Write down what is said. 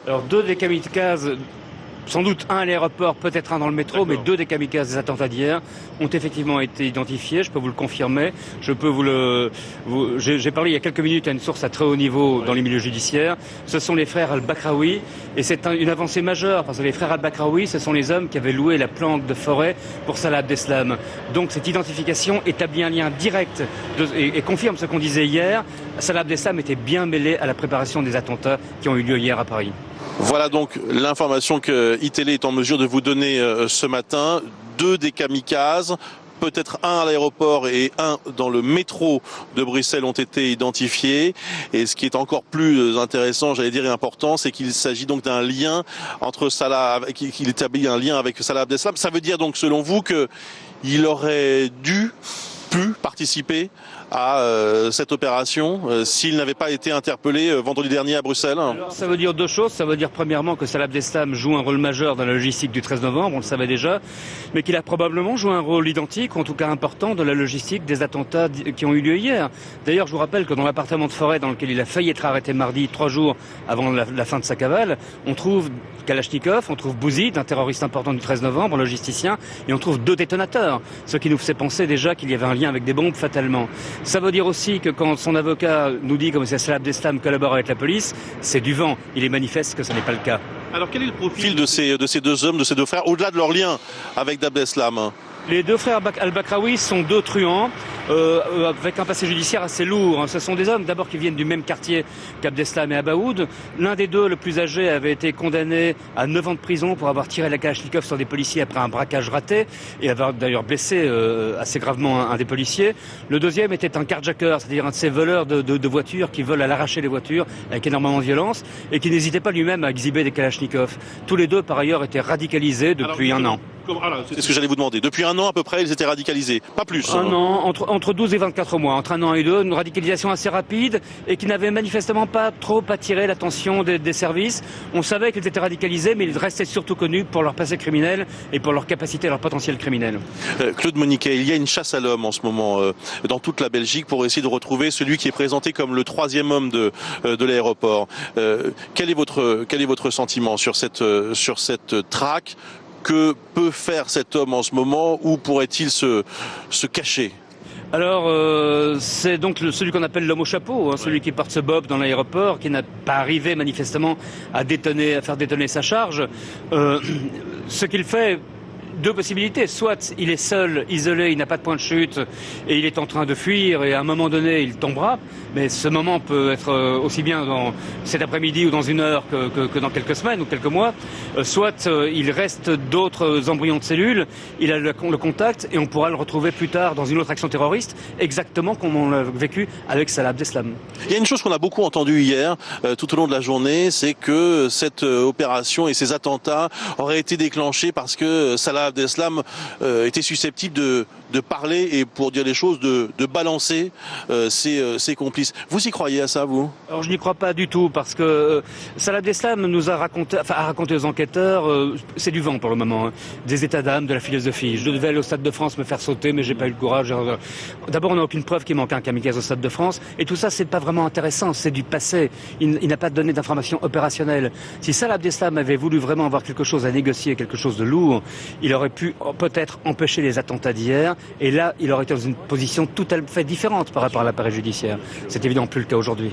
Alors, deux des kamikazes, sans doute un à l'aéroport, peut-être un dans le métro, mais deux des kamikazes des attentats d'hier ont effectivement été identifiés. Je peux vous le confirmer. Je peux j'ai parlé il y a quelques minutes à une source à très haut niveau dans les milieux judiciaires. Ce sont les frères Al-Bakraoui, et c'est une avancée majeure parce que les frères Al-Bakraoui, ce sont les hommes qui avaient loué la planque de forêt pour Salah Abdeslam. Donc cette identification établit un lien direct et confirme ce qu'on disait hier. Salah Abdeslam était bien mêlé à la préparation des attentats qui ont eu lieu hier à Paris. Voilà donc l'information que iTélé est en mesure de vous donner ce matin. Deux des kamikazes, peut-être un à l'aéroport et un dans le métro de Bruxelles ont été identifiés. Et ce qui est encore plus intéressant, j'allais dire, et important, c'est qu'il s'agit donc d'un lien entre Salah, qu'il établit un lien avec Salah Abdeslam. Ça veut dire donc, selon vous, qu'il aurait pu participer à cette opération s'il n'avait pas été interpellé vendredi dernier à Bruxelles? Alors, ça veut dire deux choses. Ça veut dire premièrement que Salah Abdeslam joue un rôle majeur dans la logistique du 13 novembre, on le savait déjà, mais qu'il a probablement joué un rôle identique, ou en tout cas important, dans la logistique des attentats qui ont eu lieu hier. D'ailleurs, je vous rappelle que dans l'appartement de forêt dans lequel il a failli être arrêté mardi, 3 jours avant la fin de sa cavale, on trouve Kalachnikov, on trouve Bouzid, un terroriste important du 13 novembre, un logisticien, et on trouve deux détonateurs, ce qui nous fait penser déjà qu'il y avait un lien avec des bombes fatalement. Ça veut dire aussi que quand son avocat nous dit comme c'est Salah Abdeslam collabore avec la police, c'est du vent. Il est manifeste que ce n'est pas le cas. Alors quel est le profil de ces deux hommes, de ces deux frères, au-delà de leur lien avec Abdeslam? Les deux frères Al-Bakraoui sont deux truands avec un passé judiciaire assez lourd. Ce sont des hommes d'abord qui viennent du même quartier qu'Abdeslam et Abaoud. L'un des deux, le plus âgé, avait été condamné à 9 ans de prison pour avoir tiré la Kalachnikov sur des policiers après un braquage raté et avoir d'ailleurs blessé assez gravement un des policiers. Le deuxième était un carjacker, c'est-à-dire un de ces voleurs de voitures qui veulent à l'arracher les voitures avec énormément de violence et qui n'hésitait pas lui-même à exhiber des Kalachnikov. Tous les deux, par ailleurs, étaient radicalisés depuis un an. C'est ce que j'allais vous demander. Depuis un an à peu près, ils étaient radicalisés. Pas plus. Un an, entre 12 et 24 mois. Entre un an et deux, une radicalisation assez rapide et qui n'avait manifestement pas trop attiré l'attention des services. On savait qu'ils étaient radicalisés, mais ils restaient surtout connus pour leur passé criminel et pour leur capacité, leur potentiel criminel. Claude Moniquet, il y a une chasse à l'homme en ce moment dans toute la Belgique pour essayer de retrouver celui qui est présenté comme le troisième homme de l'aéroport. Quel est votre sentiment sur cette traque? Que peut faire cet homme en ce moment? Où pourrait-il se cacher? Alors, c'est donc celui qu'on appelle l'homme au chapeau, celui qui porte ce bob dans l'aéroport, qui n'a pas arrivé manifestement à faire détonner sa charge. Ce qu'il fait, deux possibilités. Soit il est seul, isolé, il n'a pas de point de chute et il est en train de fuir et à un moment donné il tombera. Mais ce moment peut être aussi bien dans cet après-midi ou dans une heure que dans quelques semaines ou quelques mois. Soit il reste d'autres embryons de cellules, il a le contact et on pourra le retrouver plus tard dans une autre action terroriste, exactement comme on l'a vécu avec Salah Abdeslam. Il y a une chose qu'on a beaucoup entendue hier, tout au long de la journée, c'est que cette opération et ces attentats auraient été déclenchés parce que Salah Abdeslam était susceptible de parler et, pour dire les choses, de balancer ses complices. Vous y croyez à ça, vous? Alors je n'y crois pas du tout parce que Salah Abdeslam nous a raconté aux enquêteurs, c'est du vent pour le moment, des états d'âme, de la philosophie. Je devais aller au Stade de France me faire sauter, mais j'ai pas eu le courage. D'abord, on n'a aucune preuve qu'il manque un kamikaze au Stade de France, et tout ça, c'est pas vraiment intéressant, c'est du passé. Il n'a pas donné d'informations opérationnelles. Si Salah Abdeslam avait voulu vraiment avoir quelque chose à négocier, quelque chose de lourd, il aurait pu peut-être empêcher les attentats d'hier, et là, il aurait été dans une position tout à fait différente par rapport à l'appareil judiciaire. C'est évidemment plus le cas aujourd'hui.